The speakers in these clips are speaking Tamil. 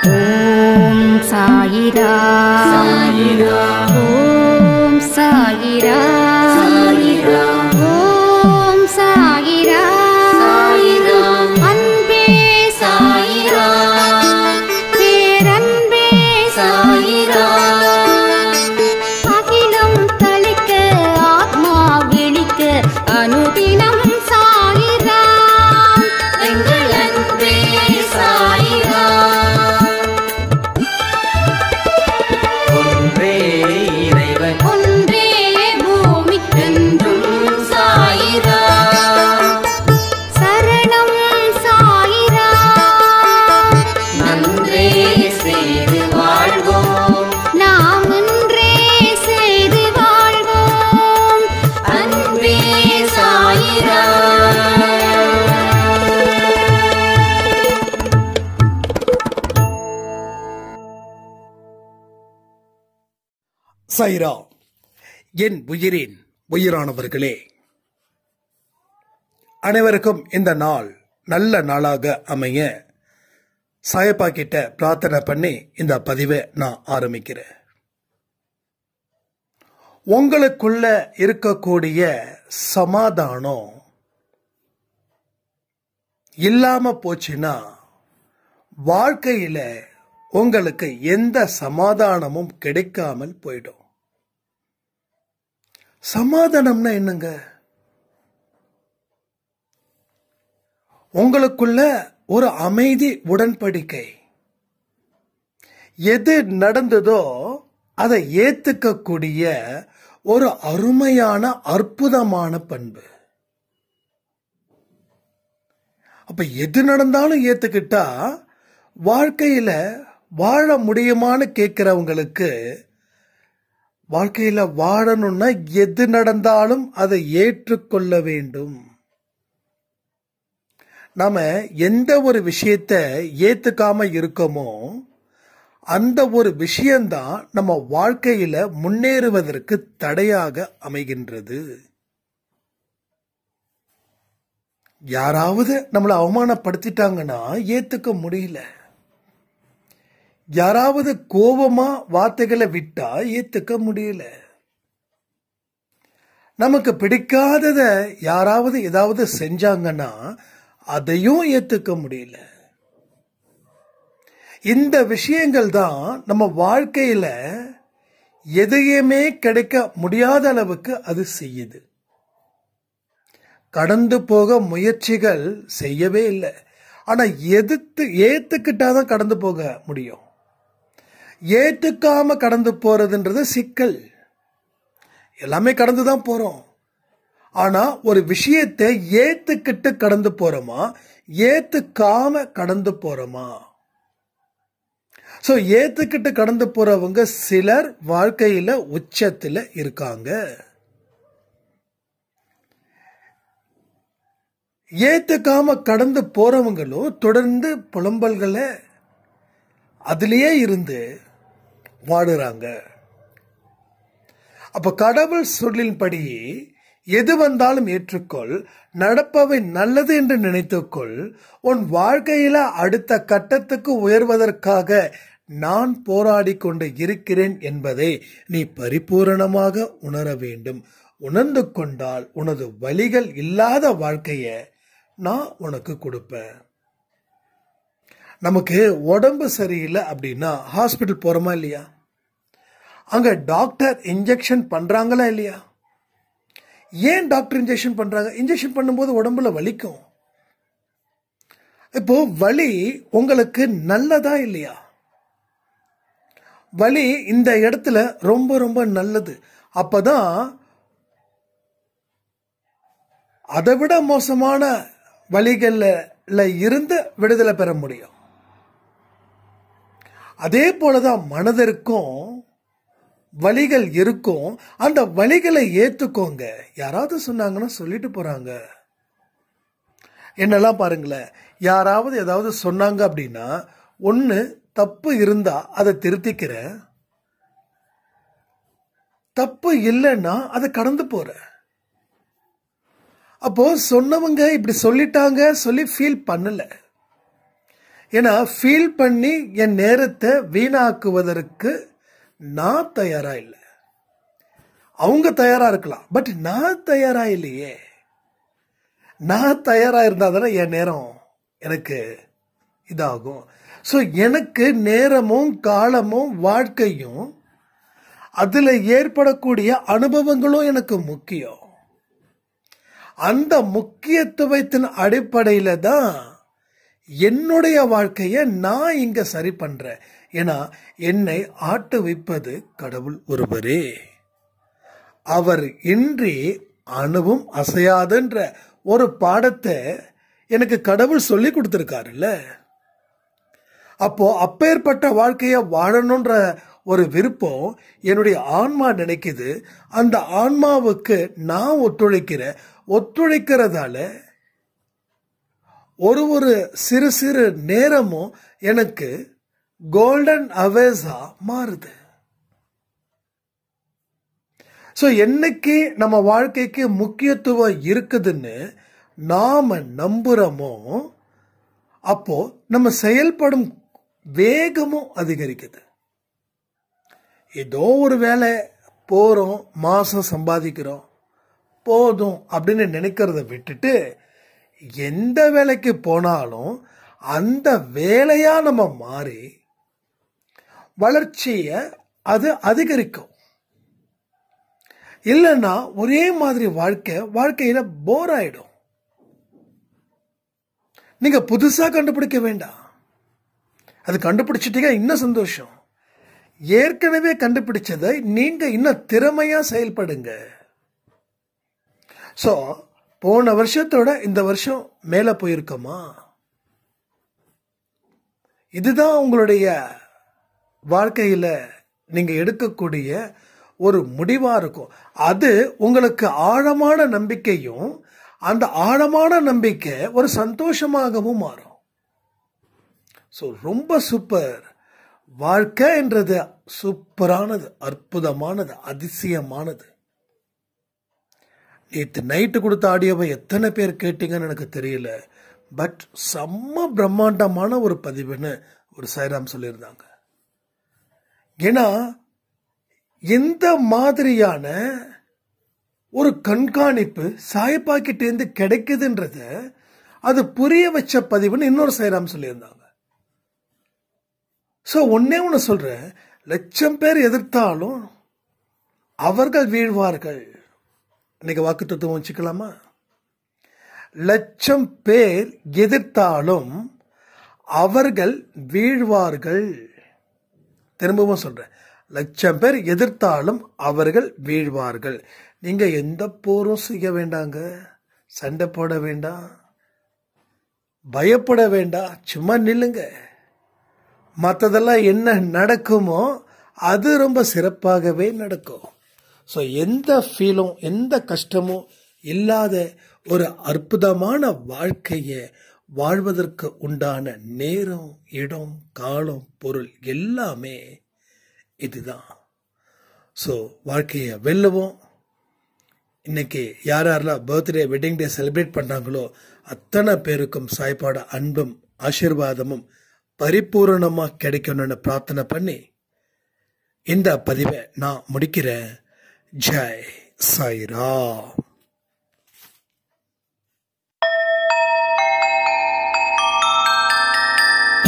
ஓம் சாயிரா சாயிரா ஓம் சாயிரா சாயிரா ஓம் சாயிரா சாயிரா அன்பே சாயிரா பேரன்பே சாயிரா அகிலம் தளிக்க ஆத்மா விழிக்க அனுதினம் சாயிரா எங்கள் அன்பே சாயிரா ஒன்றே இறைவன் ஒன்றே பூமிக்கென்றும் சாயிரா சரணம் சாயிரா நன்றே செய்து வாழ்வோம் நாம் ஒன்றே செய்து வாழ்வோம் அன்பே சாயிரா சாயிரா. என் உயிரின் உயிரானவர்களே, அனைவருக்கும் இந்த நாள் நல்ல நாளாக அமைய சாயப்பா கிட்ட பிரார்த்தனை பண்ணி இந்த பதிவை நான் ஆரம்பிக்கிறேன். உங்களுக்குள்ள இருக்கக்கூடிய சமாதானம் இல்லாம போச்சுன்னா வாழ்க்கையில உங்களுக்கு எந்த சமாதானமும் கிடைக்காமல் போயிடும். சமாதானம்னா என்னங்க? உங்களுக்குள்ள ஒரு அமைதி, உடன்படிக்கை. எது நடந்ததோ அதை ஏத்துக்கக்கூடிய ஒரு அருமையான அற்புதமான பண்பு. அப்ப எது நடந்தாலும் ஏத்துக்கிட்டா வாழ்க்கையில வாழ முடியுமான்னு கேட்கிறவங்களுக்கு, வாழ்க்கையில வாழணும்னா எது நடந்தாலும் அதை ஏற்றுக்கொள்ள வேண்டும். நாம எந்த ஒரு விஷயத்தை ஏத்துக்காம இருக்கோமோ அந்த ஒரு விஷயம்தான் நம்ம வாழ்க்கையில முன்னேறுவதற்கு தடையாக அமைகின்றது. யாராவது நம்மளை அவமானப்படுத்திட்டாங்கன்னா ஏத்துக்க முடியல. யாராவது கோபமா வார்த்தைகளை விட்டா ஏத்துக்க முடியல. நமக்கு பிடிக்காதத யாராவது ஏதாவது செஞ்சாங்கன்னா அதையும் ஏத்துக்க முடியல. இந்த விஷயங்கள் தான் நம்ம வாழ்க்கையில எதையுமே கிடைக்க முடியாத அளவுக்கு அது செய்யுது. கடந்து போக முயற்சிகள் செய்யவே இல்லை. ஆனா ஏத்துக்கிட்டாதான் கடந்து போக முடியும். ஏத்துக்காம கடந்து போறதுன்றது சிக்கல். எல்லாமே கடந்துதான் போறோம். ஆனா ஒரு விஷயத்தை ஏத்துக்கிட்டு கடந்து போறோமா, ஏத்துக்காம கடந்து போறோமா? சோ ஏத்துக்கிட்டு கடந்து போறவங்க சிலர் வாழ்க்கையில உச்சத்துல இருக்காங்க. ஏத்துக்காம கடந்து போறவங்களும் தொடர்ந்து புலம்பல்களை அதிலேயே இருந்து வாடுறாங்க. அப்ப கடவுள் சொல்லின்படி எது வந்தாலும் ஏற்றுக்கொள், நடப்பவை நல்லது என்று நினைத்துக்கொள், உன் வாழ்க்கையில அடுத்த கட்டத்துக்கு உயர்வதற்காக நான் போராடி கொண்டு இருக்கிறேன் என்பதை நீ பரிபூரணமாக உணர வேண்டும். உணர்ந்து கொண்டால் உனது வலிகள் இல்லாத வாழ்க்கைய நான் உனக்கு கொடுப்பேன். நமக்கு உடம்பு சரியில்லை அப்படின்னா ஹாஸ்பிட்டல் போறோமா இல்லையா? அங்க டாக்டர் இன்ஜெக்ஷன் பண்றாங்களா இல்லையா? ஏன் டாக்டர் இன்ஜெக்ஷன் பண்றாங்க? இன்ஜெக்ஷன் பண்ணும்போது உடம்புல வலிக்கும். இப்போ வலி உங்களுக்கு நல்லதா இல்லையா? வலி இந்த இடத்துல ரொம்ப ரொம்ப நல்லது. அப்பதான் அதை விட மோசமான வலிகள்ல இருந்து விடுதலை பெற முடியும். அதே போலதான் மனதிற்கும் வலிகள் இருக்கும். அந்த வலிகளை ஏத்துக்கோங்க. யாராவது சொன்னாங்கன்னா சொல்லிட்டு போறாங்க. என்னெல்லாம் பாருங்களேன், யாராவது ஏதாவது சொன்னாங்க அப்படின்னா ஒண்ணு தப்பு இருந்தா அதை திருத்திக்கிறேன், தப்பு இல்லைன்னா அதை கடந்து போற. அப்போ சொன்னவங்க இப்படி சொல்லிட்டாங்க சொல்லி ஃபீல் பண்ணல. ஏன்னா ஃபீல் பண்ணி என் நேரத்தை வீணாக்குவதற்கு நான் தயாரா இல்லை. அவங்க தயாரா இருக்கலாம், பட் நான் தயாரா இல்லையே. நான் தயாரா இருந்தா தானே என் நேரம் எனக்கு இதாகும். ஸோ எனக்கு நேரமும் காலமும் வாழ்க்கையும் அதுல ஏற்படக்கூடிய அனுபவங்களும் எனக்கு முக்கியம். அந்த முக்கியத்துவத்தின் அடிப்படையில தான் என்னுடைய வாழ்க்கையை நான் இங்க சரி பண்றேன். ஏன்னா என்னை ஆட்டுவிப்பது கடவுள் ஒருவரே. அவர் இன்றி அணுவும் அசையாதுன்ற ஒரு பாடத்தை எனக்கு கடவுள் சொல்லி கொடுத்திருக்காருல்ல. அப்போ அப்பேற்பட்ட வாழ்க்கையை வாழணுன்ற ஒரு விருப்பம் என்னுடைய ஆன்மா நினைக்குது. அந்த ஆன்மாவுக்கு நான் ஒத்துழைக்கிறதால ஒரு சிறு சிறு நேரமும் எனக்கு கோல்டன் அவர்ஸா மாறுது. ஸோ என்னைக்கு நம்ம வாழ்க்கைக்கு முக்கியத்துவம் இருக்குதுன்னு நாம நம்புறோமோ அப்போ நம்ம செயல்படும் வேகமும் அதிகரிக்குது. ஏதோ ஒரு வேலை போறோம், மாசம் சம்பாதிக்கிறோம், போதும் அப்படின்னு நினைக்கிறத விட்டுட்டு எந்த வேலைக்கு போனாலும் அந்த வேலையா நம்ம மாறி வளர்ச்சிய அது அதிகரிக்கும். இல்லைன்னா ஒரே மாதிரி வாழ்க்கையில போர் ஆயிடும். நீங்க புதுசா கண்டுபிடிக்க வேண்டாம். அது கண்டுபிடிச்சிட்டீங்க, இன்னும் சந்தோஷம். ஏற்கனவே கண்டுபிடிச்சதை நீங்க இன்னும் திறமையா செயல்படுங்க. சோ போன வருஷத்தோட இந்த வருஷம் மேல போயிருக்கோமா? இதுதான் உங்களுடைய வாழ்க்கையில நீங்க எடுக்கக்கூடிய ஒரு முடிவா இருக்கும். அது உங்களுக்கு ஆழமான நம்பிக்கையும், அந்த ஆழமான நம்பிக்கை ஒரு சந்தோஷமாகவும் மாறும். ஸோ ரொம்ப சூப்பர். வாழ்க்கை என்றது சூப்பரானது, அற்புதமானது, அதிசயமானது. நேற்று நைட்டு கொடுத்த ஆடியோவை எத்தனை பேர் கேட்டீங்கன்னு எனக்கு தெரியல, பட் செம்ம பிரம்மாண்டமான ஒரு பதிவுன்னு ஒரு சாய்ராம் சொல்லியிருந்தாங்க. ஏன்னா எந்த மாதிரியான ஒரு கண்காணிப்பு சாயப்பாக்கிட்டேருந்து கிடைக்குதுன்றத அது புரிய வச்ச பதிவுன்னு இன்னொரு சாய்ராம் சொல்லியிருந்தாங்க. ஸோ ஒன்னே ஒன்று சொல்றேன், 1,00,000 பேர் எதிர்த்தாலும் அவர்கள் வீழ்வார்கள். இன்னைக்கு வாக்கு தத்துவம் வச்சுக்கலாமா? 1,00,000 பேர் எதிர்த்தாலும் அவர்கள் வீழ்வார்கள். திரும்பவும் சொல்றேன், 1,00,000 பேர் எதிர்த்தாலும் அவர்கள் வீழ்வார்கள். நீங்க எந்த போரும் செய்ய வேண்டாங்க, சண்டை போட வேண்டாம், பயப்பட வேண்டாம், சும்மா நில்லுங்க. மற்றதெல்லாம் என்ன நடக்குமோ அது ரொம்ப சிறப்பாகவே நடக்கும். ஸோ எந்த ஃபீலும் எந்த கஷ்டமும் இல்லாத ஒரு அற்புதமான வாழ்க்கையை வாழ்வதற்கு உண்டான நேரம், இடம், காலம், பொருள் எல்லாமே இதுதான். ஸோ வாழ்க்கையை வெல்லுவோம். இன்னைக்கு யாரெல்லாம் பர்த்டே, வெட்டிங் டே செலிப்ரேட் பண்றாங்களோ அத்தனை பேருக்கும் சாய்பாட அன்பும் ஆசீர்வாதமும் பரிபூரணமா கிடைக்கணும்னு பிரார்த்தனை பண்ணி இந்த பதிவை நான் முடிக்கிறேன். ஜெய் சாய்ராம்.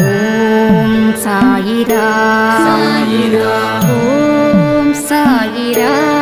ஓம் சாயிராம். சாயிராம். ஓம் சாயிராம்.